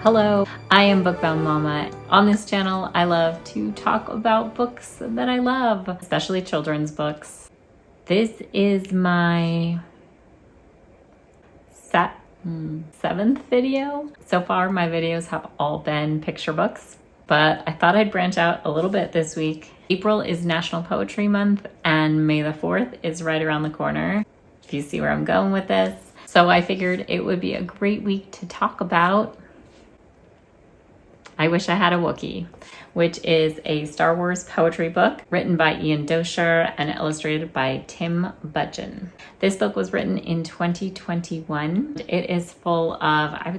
Hello, I am Bookbound Mama. On this channel, I love to talk about books that I love, especially children's books. This is my seventh video. So far, my videos have all been picture books, but I thought I'd branch out a little bit this week. April is National Poetry Month, and May the 4th is right around the corner, if you see where I'm going with this. So I figured it would be a great week to talk about I Wish I Had a Wookie, which is a Star Wars poetry book written by Doescher and illustrated by Tim Budgen. This book was written in 2021. It is full of, I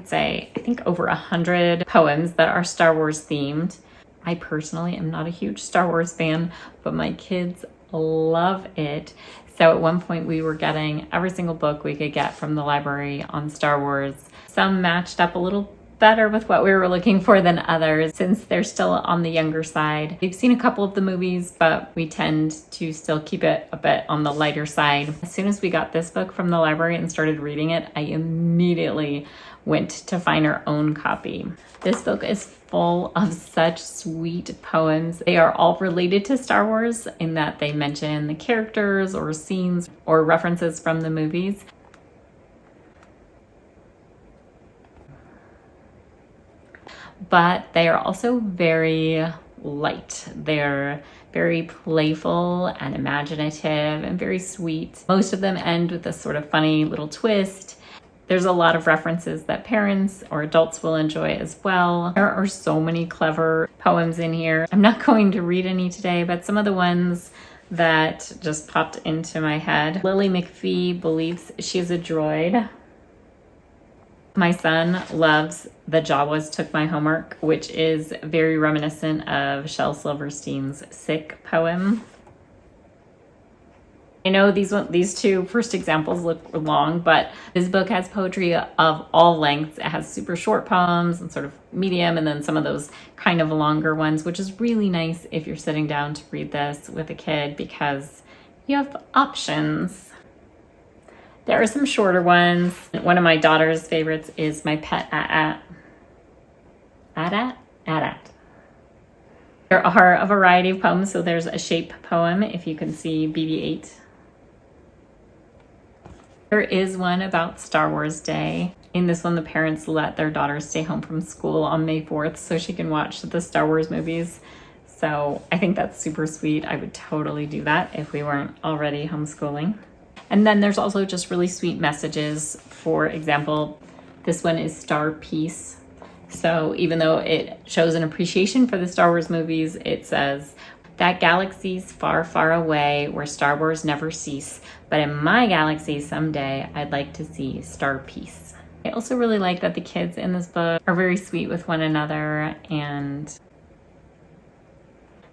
think over 100 poems that are Star Wars themed. I personally am not a huge Star Wars fan, but my kids love it. So at one point we were getting every single book we could get from the library on Star Wars. Some matched up a little better with what we were looking for than others, since they're still on the younger side. We've seen a couple of the movies, but we tend to still keep it a bit on the lighter side. As soon as we got this book from the library and started reading it, I immediately went to find our own copy. This book is full of such sweet poems. They are all related to Star Wars in that they mention the characters or scenes or references from the movies. But they are also very light. They're very playful and imaginative and very sweet. Most of them end with a sort of funny little twist. There's a lot of references that parents or adults will enjoy as well. There are so many clever poems in here. I'm not going to read any today, but some of the ones that just popped into my head. Lily McPhee believes she's a droid. My son loves The Jawas Took My Homework, which is very reminiscent of Shel Silverstein's Sick poem. I know these two first examples look long, but this book has poetry of all lengths. It has super short poems and sort of medium, and then some of those kind of longer ones, which is really nice if you're sitting down to read this with a kid because you have options. There are some shorter ones. One of my daughter's favorites is My Pet At-At. At-At? There are a variety of poems, so there's a shape poem, if you can see BB-8. There is one about Star Wars Day. In this one, the parents let their daughter stay home from school on May 4th so she can watch the Star Wars movies. So I think that's super sweet. I would totally do that if we weren't already homeschooling. And then there's also just really sweet messages. For example, this one is Star Peace. So even though it shows an appreciation for the Star Wars movies, it says, that galaxy's far, far away where Star Wars never cease. But in my galaxy someday, I'd like to see Star Peace. I also really like that the kids in this book are very sweet with one another, and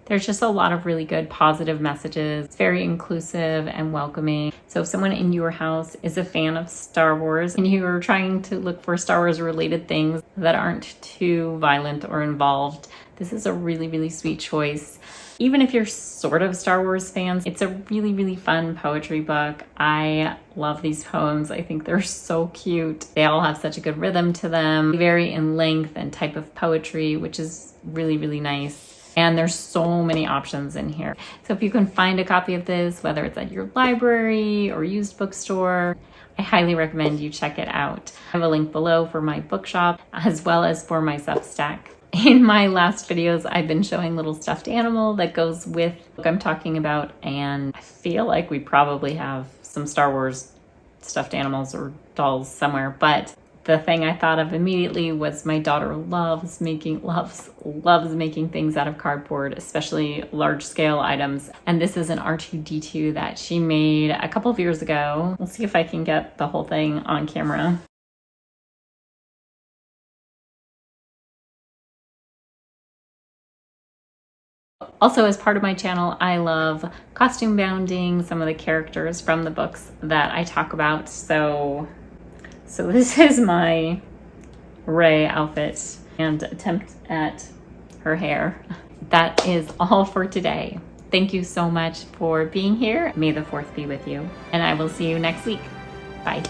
there's just a lot of really good positive messages. It's very inclusive and welcoming. So if someone in your house is a fan of Star Wars and you are trying to look for Star Wars related things that aren't too violent or involved, this is a really, really sweet choice. Even if you're sort of Star Wars fans, it's a really, really fun poetry book. I love these poems. I think they're so cute. They all have such a good rhythm to them. They vary in length and type of poetry, which is really, really nice. And there's so many options in here. So if you can find a copy of this, whether it's at your library or used bookstore, I highly recommend you check it out. I have a link below for my bookshop as well as for my Substack. In my last videos, I've been showing little stuffed animal that goes with the book I'm talking about, and I feel like we probably have some Star Wars stuffed animals or dolls somewhere, but the thing I thought of immediately was my daughter loves making things out of cardboard, especially large scale items. And this is an R2-D2 that she made a couple of years ago. We'll see if I can get the whole thing on camera. Also, as part of my channel, I love costume bounding some of the characters from the books that I talk about. So this is my Rey outfit and attempt at her hair. That is all for today. Thank you so much for being here. May the 4th be with you, and I will see you next week. Bye.